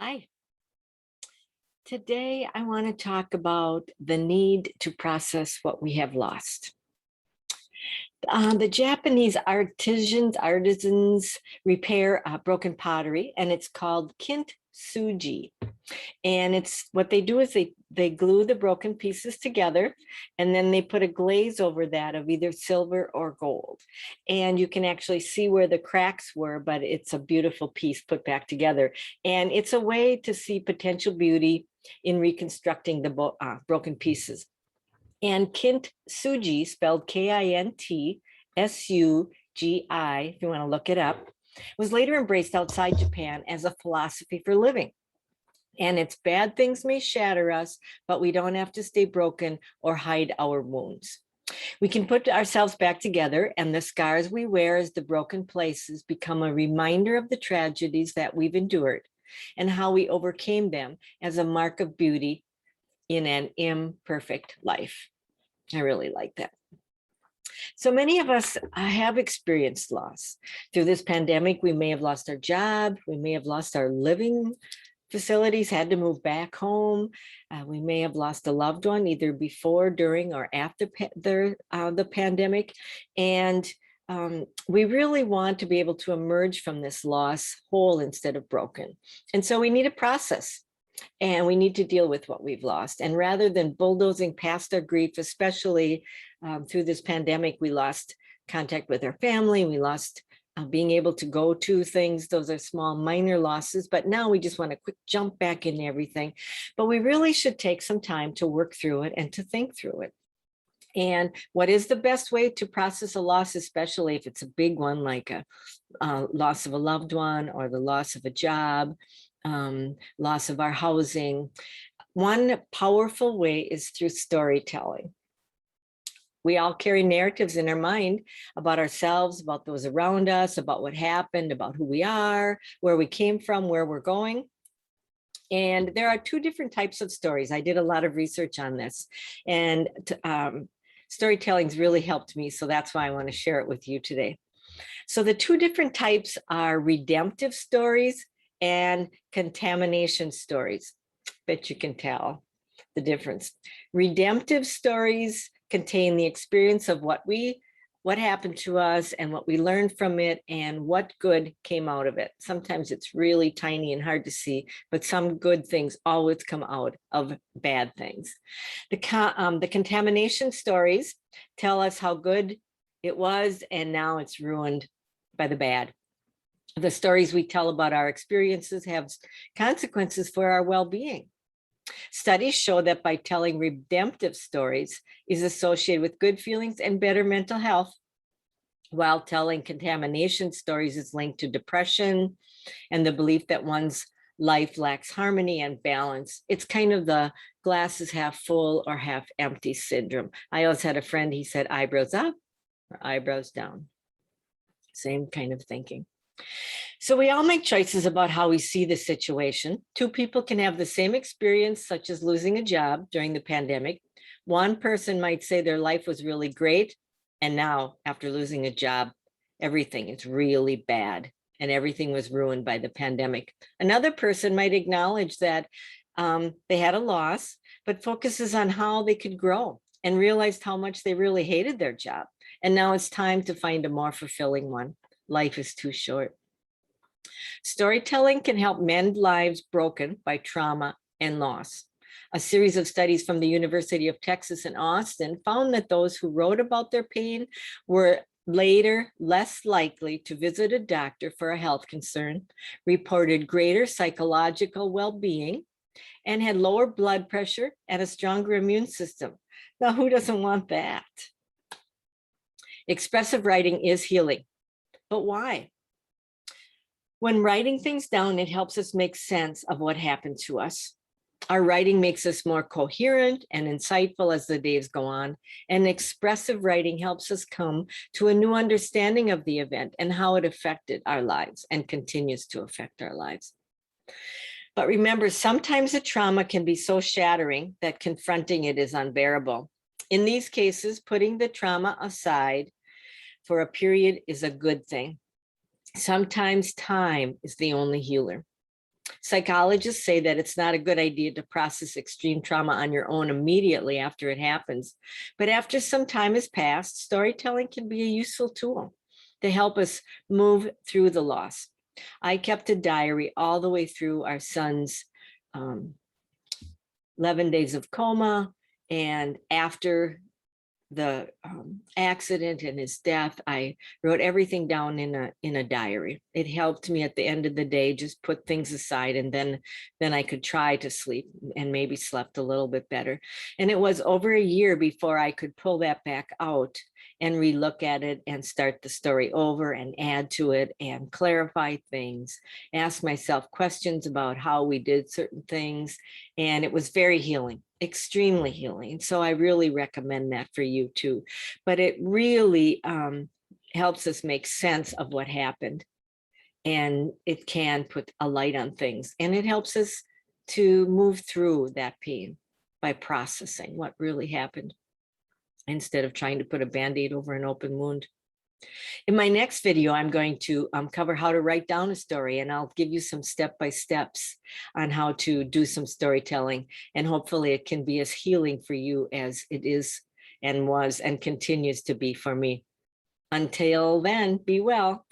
Hi. Today, I want to talk about the need to process what we have lost. The Japanese artisans repair broken pottery, and it's called kintsugi. And it's what they do is they glue the broken pieces together, and then they put a glaze over that of either silver or gold. And you can actually see where the cracks were, but it's a beautiful piece put back together. And it's a way to see potential beauty in reconstructing the broken pieces. And kintsugi, spelled Kintsugi, if you want to look it up, was later embraced outside Japan as a philosophy for living. And it's bad things may shatter us, but we don't have to stay broken or hide our wounds. We can put ourselves back together, and the scars we wear as the broken places become a reminder of the tragedies that we've endured and how we overcame them as a mark of beauty in an imperfect life. I really like that. So many of us have experienced loss. Through this pandemic, we may have lost our job, we may have lost our living facilities, had to move back home. We may have lost a loved one either before, during, or after the pandemic. And we really want to be able to emerge from this loss whole instead of broken. And so we need a process. And we need to deal with what we've lost. And rather than bulldozing past our grief, especially through this pandemic, we lost contact with our family. We lost being able to go to things. Those are small, minor losses. But now we just want to quick jump back into everything. But we really should take some time to work through it and to think through it. And what is the best way to process a loss, especially if it's a big one, like a loss of a loved one or the loss of a job, loss of our housing? One powerful way is through storytelling. We all carry narratives in our mind about ourselves, about those around us, about what happened, about who we are, where we came from, where we're going. And there are two different types of stories. I did a lot of research on this, and storytelling's really helped me. So that's why I want to share it with you today. So the two different types are redemptive stories and contamination stories. Bet you can tell the difference. Redemptive stories contain the experience of what happened to us and what we learned from it and what good came out of it. Sometimes it's really tiny and hard to see, but some good things always come out of bad things. The contamination stories tell us how good it was and now it's ruined by the bad. The stories we tell about our experiences have consequences for our well-being. Studies show that by telling redemptive stories is associated with good feelings and better mental health, while telling contamination stories is linked to depression and the belief that one's life lacks harmony and balance. It's kind of the glass is half full or half empty syndrome. I always had a friend, he said eyebrows up or eyebrows down. Same kind of thinking. So we all make choices about how we see the situation. Two people can have the same experience, such as losing a job during the pandemic. One person might say their life was really great, and now, after losing a job, everything is really bad, and everything was ruined by the pandemic. Another person might acknowledge that they had a loss, but focuses on how they could grow and realized how much they really hated their job. And now it's time to find a more fulfilling one. Life is too short. Storytelling can help mend lives broken by trauma and loss. A series of studies from the University of Texas in Austin found that those who wrote about their pain were later less likely to visit a doctor for a health concern, reported greater psychological well-being, and had lower blood pressure and a stronger immune system. Now, who doesn't want that? Expressive writing is healing, but why? When writing things down, it helps us make sense of what happened to us. Our writing makes us more coherent and insightful as the days go on, and expressive writing helps us come to a new understanding of the event and how it affected our lives and continues to affect our lives. But remember, sometimes the trauma can be so shattering that confronting it is unbearable. In these cases, putting the trauma aside for a period is a good thing. Sometimes time is the only healer. Psychologists say that it's not a good idea to process extreme trauma on your own immediately after it happens. But after some time has passed, storytelling can be a useful tool to help us move through the loss. I kept a diary all the way through our son's 11 days of coma, and after the accident and his death, I wrote everything down in a diary. It helped me at the end of the day just put things aside, and then I could try to sleep, and maybe slept a little bit better. And it was over a year before I could pull that back out and relook at it and start the story over and add to it and clarify things, ask myself questions about how we did certain things. And it was very healing, extremely healing. So I really recommend that for you too. But it really helps us make sense of what happened. And it can put a light on things. And it helps us to move through that pain by processing what really happened, instead of trying to put a Band-Aid over an open wound. In my next video, I'm going to cover how to write down a story, and I'll give you some step-by-steps on how to do some storytelling, and hopefully it can be as healing for you as it is and was and continues to be for me. Until then, be well.